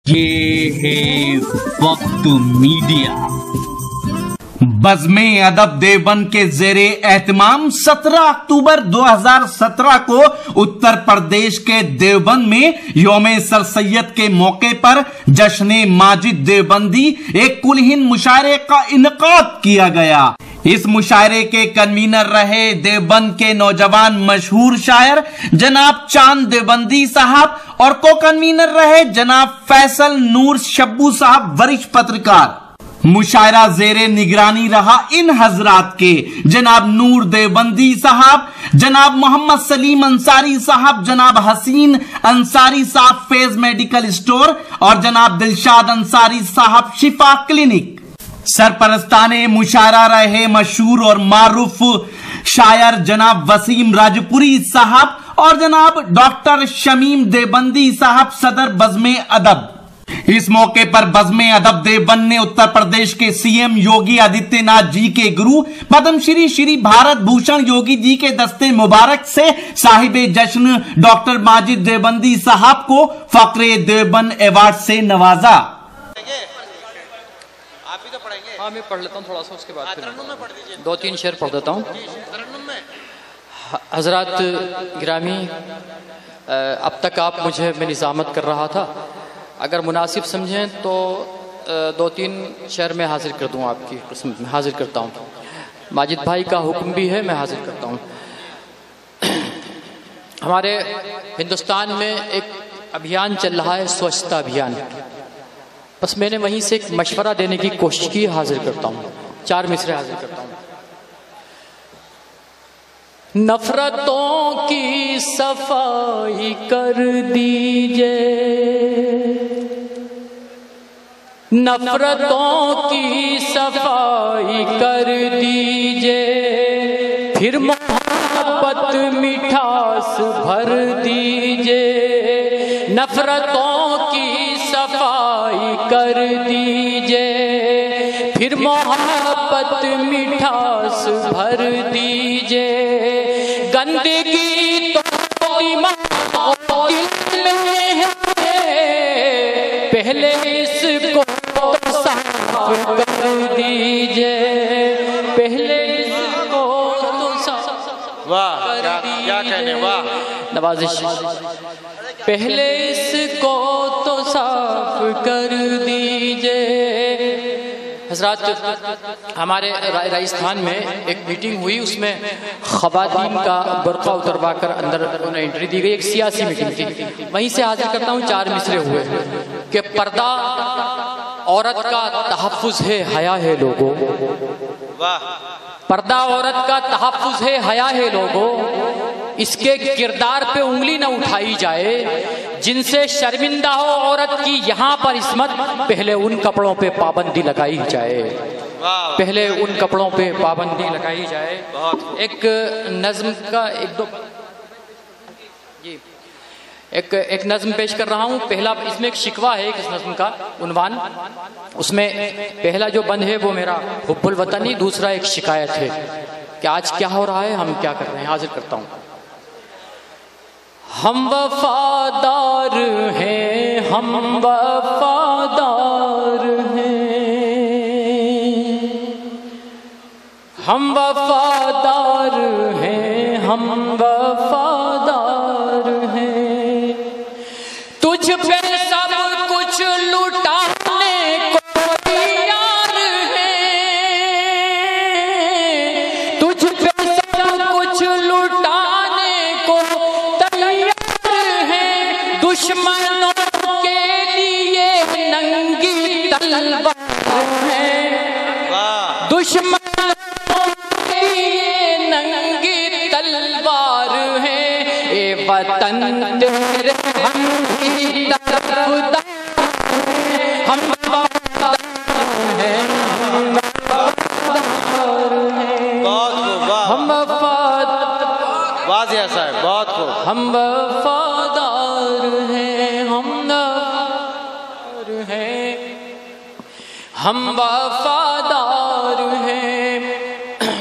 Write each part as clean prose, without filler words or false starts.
ये है वक्त मीडिया। बज़्मे अदब देवबंद के जेरे एहतमाम 17 अक्टूबर 2017 को उत्तर प्रदेश के देवबंद में यौम सर सैयद के मौके पर जश्न माजिद देवबंदी एक कुलहीन मुशायरे का इनकाद किया गया। इस मुशायरे के कन्वीनर रहे देवबंद के नौजवान मशहूर शायर जनाब चांद देवबंदी साहब और को कन्वीनर रहे जनाब फैसल नूर शब्बू साहब वरिष्ठ पत्रकार। मुशायरा जेरे निगरानी रहा इन हजरात के जनाब नूर देवबंदी साहब, जनाब मोहम्मद सलीम अंसारी साहब, जनाब हसीन अंसारी साहब फेज मेडिकल स्टोर और जनाब दिलशाद अंसारी साहब शिफा क्लिनिक। सरपरस्ताने मुशायरा रहे मशहूर और मारूफ शायर जनाब वसीम राजपुरी साहब और जनाब डॉक्टर शमीम देवबंदी साहब सदर बज़्मे अदब। इस मौके पर बज़्मे अदब देवबंद ने उत्तर प्रदेश के सीएम योगी आदित्यनाथ जी के गुरु पद्मश्री श्री भारत भूषण योगी जी के दस्ते मुबारक से साहिबे जश्न डॉक्टर माजिद देवबंदी साहब को फक्रे देवबंद अवार्ड से नवाजा। आप भी तो पढ़ेंगे? हाँ, मैं पढ़ लेता हूँ थोड़ा सा, उसके बाद फिर 2-3 शेर पढ़ देता हूँ। हजरात गिरामी, अब तक आप मुझे मैं निज़ामत कर रहा था, अगर मुनासिब समझें तो 2-3 शेर में हाजिर कर दूँ, आपकी कसम में हाजिर करता हूँ। माजिद भाई का हुक्म भी है, मैं हाजिर करता हूँ। हमारे हिंदुस्तान में एक अभियान चल रहा है, स्वच्छता अभियान। बस मैंने वहीं से एक मशवरा देने की कोशिश की, हाजिर करता हूँ। 4 मिसरे हाजिर करता हूँ। नफरतों की सफाई कर दीजिए, नफरतों की सफाई कर दीजिए, फिर मोहब्बत मिठास भर दीजिए। नफरतों की सफाई कर दीजिए, फिर मोहब्बत मिठास भर दीजिए। गंदगी तो दिमाग में है, पहले इसको तो साफ कर दीजिए, पहले इसको तो साफ। वाह, क्या कहने, वाह नवाजिश। पहले इसको तो साफ कर दीजिए। हजरात, हमारे राजस्थान में एक मीटिंग हुई, उसमें ख़वातीन का बुर्का उतरवा कर अंदर उन्हें एंट्री दी गई। एक सियासी मीटिंग थी, वहीं से हाजिर करता हूँ। 4 मिसरे हुए कि पर्दा औरत का तहफ़्फ़ुज़ है, हया है लोगों। वाह। पर्दा औरत का तहफ़्फ़ुज़ है, हया है लोगों। इसके किरदार पे उंगली न उठाई जाए, जिनसे शर्मिंदा हो औरत की यहाँ पर इस्मत, पहले उन कपड़ों पे पाबंदी लगाई जाए, पहले उन कपड़ों पे पाबंदी लगाई जाए। एक नज्म का एक नज्म पेश कर रहा हूँ। पहला, इसमें एक शिकवा है, इस नज्म का उन्वान, उसमें पहला जो बंद है वो मेरा हुब्बुल वतनी, दूसरा एक शिकायत है कि आज क्या हो रहा है, हम क्या कर रहे हैं। हाजिर करता हूँ। हम वफादार हैं, हम वफादार हैं, हम वफादार हैं, हम वफादार हैं। तुझ पे सब कुछ लुटाने को तैयार हैं, तुझ पे सब कुछ लुटाने को तैयार हैं। दुश्मनों के लिए नंगी तलवार है, दुश्मनों के लिए नंगी तलवार है। ए वतन तेरे हम ही तरफदार हैं, हम वफादार हैं, हम वफादार हैं, हम वफादार। वाज़िया साहब, बहुत खूब। हम वफादार हैं, हम वफादार हैं, हम वफादार हैं।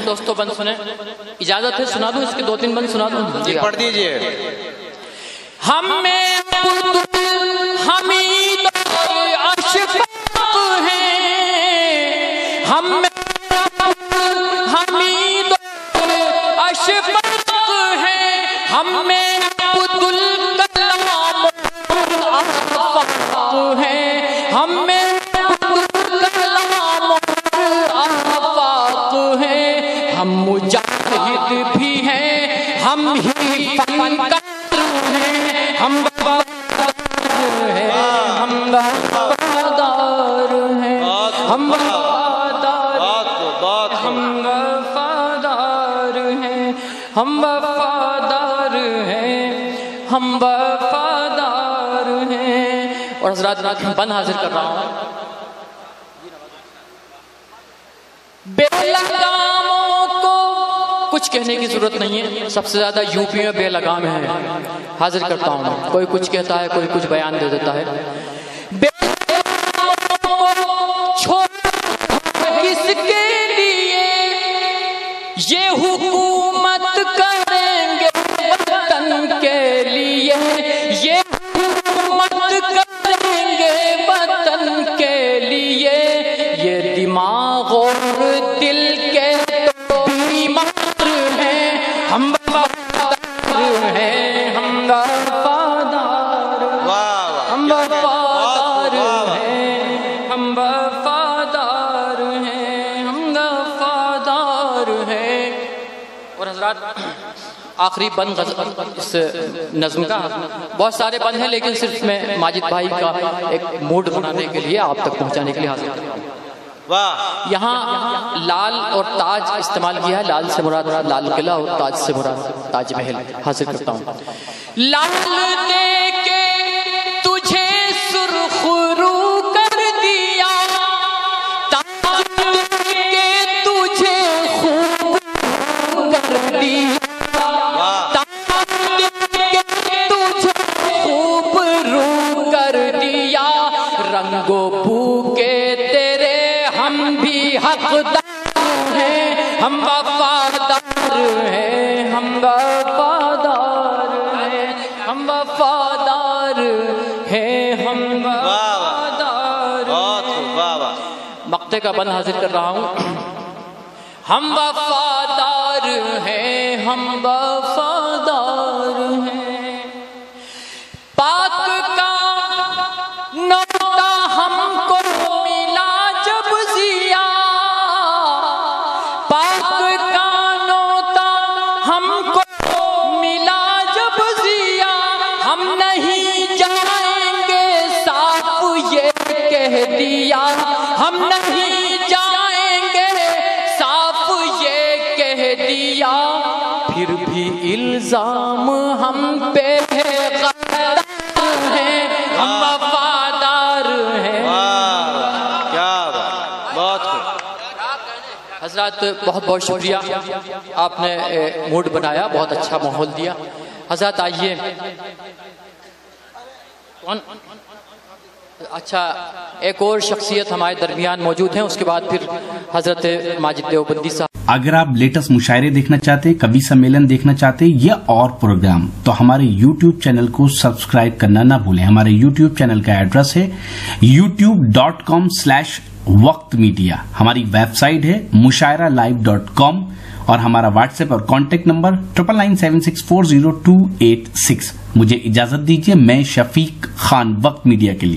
दोस्तों बंद सुने, इजाजत है सुना दूं, इसके 2-3 बंद सुना दूं? जी पढ़ दीजिए। हमें हमीद हम वफादार, बहुत हम वफादार हैं, हम वफादार हैं, हम वफादार हैं। और हज़रात बंद हाजिर कर रहा हूँ। बेलगामों को कुछ कहने की जरूरत नहीं है, सबसे ज्यादा यूपी में बेलगाम है। हाजिर करता हूँ मैं, कोई कुछ कहता है, कोई कुछ बयान दे देता है। बेलगामों को छोड़ किसके लिए ये हुकूमत करेंगे वतन के लिए, ये हुकूमत करेंगे वतन के लिए। ये दिमाग और दिल के तो बीमार हैं, हम वफादार हैं, हम वफादार, हम वफादार हैं, हम वफादार हैं, हम वफादार हैं। और हज़रात आखिरी बंद इस नज़्म का, बहुत सारे बंद हैं लेकिन सिर्फ मैं माजिद भाई का एक मूड बनाने के लिए आप तक पहुंचाने के लिए हाजिर करता हूँ। वाह। यहाँ लाल और ताज इस्तेमाल किया है, लाल से मुराद लाल किला और ताज से मुराद ताज महल। हाजिर करता हूँ। लाल दे के तुझे सुरखरू कर दिया, ताज दे के तुझे खूब कर दिया, रंगो बू के तेरे हम भी हकदार हैं, हम वफादार हैं, हम वफादार हैं, हम वफादार हैं, हम वफादार। मक्ते का बंद हाजिर कर रहा हूँ। हम वफादार हैं, हम वफादार हैं। पाक का नोटा हमको मिला जब जिया, पाक का नोटा हमको मिला जब जिया, हम नहीं जाएंगे साफ ये कह दिया, हम नहीं जाएंगे साफ ये कह दिया। फिर भी इल्जाम हम पे है, हम वफादार हैं। क्या बहुत हजरत बहुत बहुत शुक्रिया, आपने मूड बनाया, बहुत अच्छा माहौल दिया। हजरत आइए। कौन? अच्छा, एक और शख्सियत हमारे दरमियान मौजूद हैं, उसके बाद फिर हजरत माजिद देवबंदी साहब। अगर आप लेटेस्ट मुशायरे देखना चाहते हैं, कवि सम्मेलन देखना चाहते हैं या और प्रोग्राम, तो हमारे YouTube चैनल को सब्सक्राइब करना ना भूलें। हमारे YouTube चैनल का एड्रेस है youtube.com/वक्त मीडिया। हमारी वेबसाइट है mushairalive.com और हमारा व्हाट्सएप और कॉन्टेक्ट नंबर 9997640286। मुझे इजाजत दीजिए, मैं शफीक खान, वक्त मीडिया के लिए।